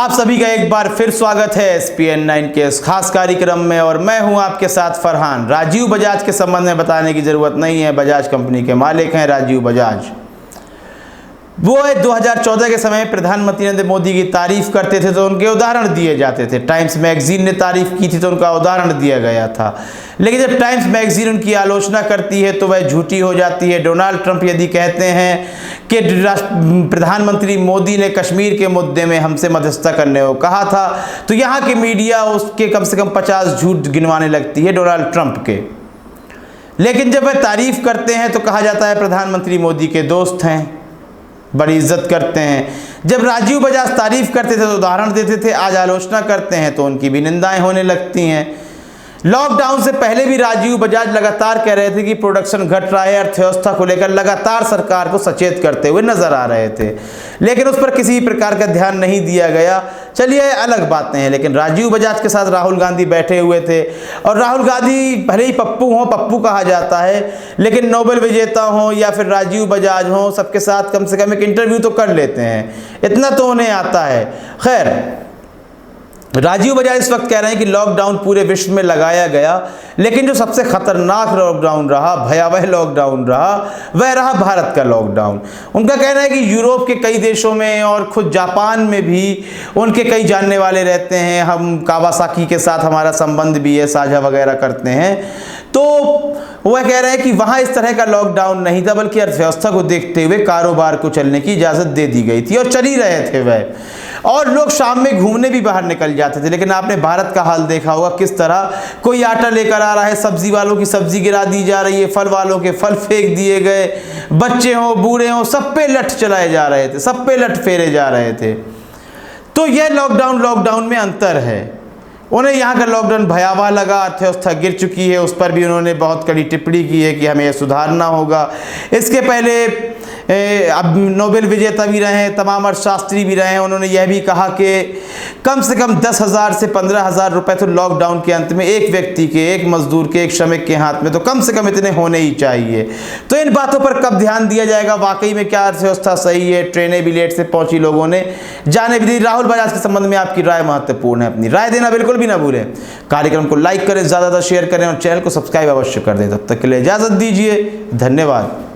आप सभी का एक बार फिर स्वागत है SPN9 के इस खास कार्यक्रम में और मैं हूं आपके साथ फरहान। राजीव बजाज के संबंध में बताने की ज़रूरत नहीं है। बजाज कंपनी के मालिक हैं राजीव बजाज। वो 2014 के समय प्रधानमंत्री नरेंद्र मोदी की तारीफ करते थे तो उनके उदाहरण दिए जाते थे। टाइम्स मैगजीन ने तारीफ की थी तो उनका उदाहरण दिया गया था। लेकिन जब टाइम्स मैगजीन उनकी आलोचना करती है तो वह झूठी हो जाती है। डोनाल्ड ट्रंप यदि कहते हैं कि प्रधानमंत्री मोदी ने कश्मीर के मुद्दे में हमसे मध्यस्थता करने को कहा था तो यहाँ की मीडिया उसके कम से कम 50 झूठ गिनवाने लगती है डोनाल्ड ट्रंप के। लेकिन जब वह तारीफ करते हैं तो कहा जाता है प्रधानमंत्री मोदी के दोस्त हैं, बड़ी इज्जत करते हैं। जब राजीव बजाज तारीफ करते थे तो उदाहरण देते थे, आज आलोचना करते हैं तो उनकी भी निंदाएं होने लगती हैं। लॉकडाउन से पहले भी राजीव बजाज लगातार कह रहे थे कि प्रोडक्शन घट रहा है, अर्थव्यवस्था को लेकर लगातार सरकार को सचेत करते हुए नजर आ रहे थे, लेकिन उस पर किसी प्रकार का ध्यान नहीं दिया गया। चलिए अलग बातें हैं, लेकिन राजीव बजाज के साथ राहुल गांधी बैठे हुए थे और राहुल गांधी भले ही पप्पू हों, पप्पू कहा जाता है, लेकिन नोबेल विजेता हों या फिर राजीव बजाज हों, सबके साथ कम से कम एक इंटरव्यू तो कर लेते हैं, इतना तो उन्हें आता है। खैर, राजीव बजाज इस वक्त कह रहे हैं कि लॉकडाउन पूरे विश्व में लगाया गया, लेकिन जो सबसे खतरनाक लॉकडाउन रहा, भयावह लॉकडाउन रहा, वह रहा भारत का लॉकडाउन। उनका कहना है कि यूरोप के कई देशों में और खुद जापान में भी उनके कई जानने वाले रहते हैं। हम कावासाकी के साथ हमारा संबंध भी है, साझा वगैरह करते हैं। तो वह कह रहे हैं कि वहाँ इस तरह का लॉकडाउन नहीं था, बल्कि अर्थव्यवस्था को देखते हुए कारोबार को चलने की इजाज़त दे दी गई थी और चल ही रहे थे वह। और लोग शाम में घूमने भी बाहर निकल जाते थे। लेकिन आपने भारत का हाल देखा होगा, किस तरह कोई आटा लेकर आ रहा है, सब्जी वालों की सब्जी गिरा दी जा रही है, फल वालों के फल फेंक दिए गए, बच्चे हों बूढ़े हों सब पे लठ चलाए जा रहे थे, सब पे लठ फेरे जा रहे थे। तो यह लॉकडाउन में अंतर है। उन्हें यहाँ का लॉकडाउन भयावह लगा, अर्थव्यवस्था गिर चुकी है, उस पर भी उन्होंने बहुत कड़ी टिप्पणी की है कि हमें यह सुधारना होगा। इसके पहले अब नोबेल विजेता भी रहे हैं, तमाम अर्थशास्त्री भी रहे हैं, उन्होंने यह भी कहा कि कम से कम 10,000 से 15,000 रुपये तो लॉकडाउन के अंत में एक व्यक्ति के, एक मजदूर के, एक श्रमिक के हाथ में तो कम से कम इतने होने ही चाहिए। तो इन बातों पर कब ध्यान दिया जाएगा, वाकई में क्या अर्थव्यवस्था सही है, ट्रेनें भी लेट से पहुंची, लोगों ने जाने भी दी। राहुल बजाज के संबंध में आपकी राय महत्वपूर्ण है, अपनी राय देना बिल्कुल भी ना भूलें। कार्यक्रम को लाइक करें, ज़्यादा शेयर करें और चैनल को सब्सक्राइब अवश्य कर दें। तब तक के लिए इजाज़त दीजिए, धन्यवाद।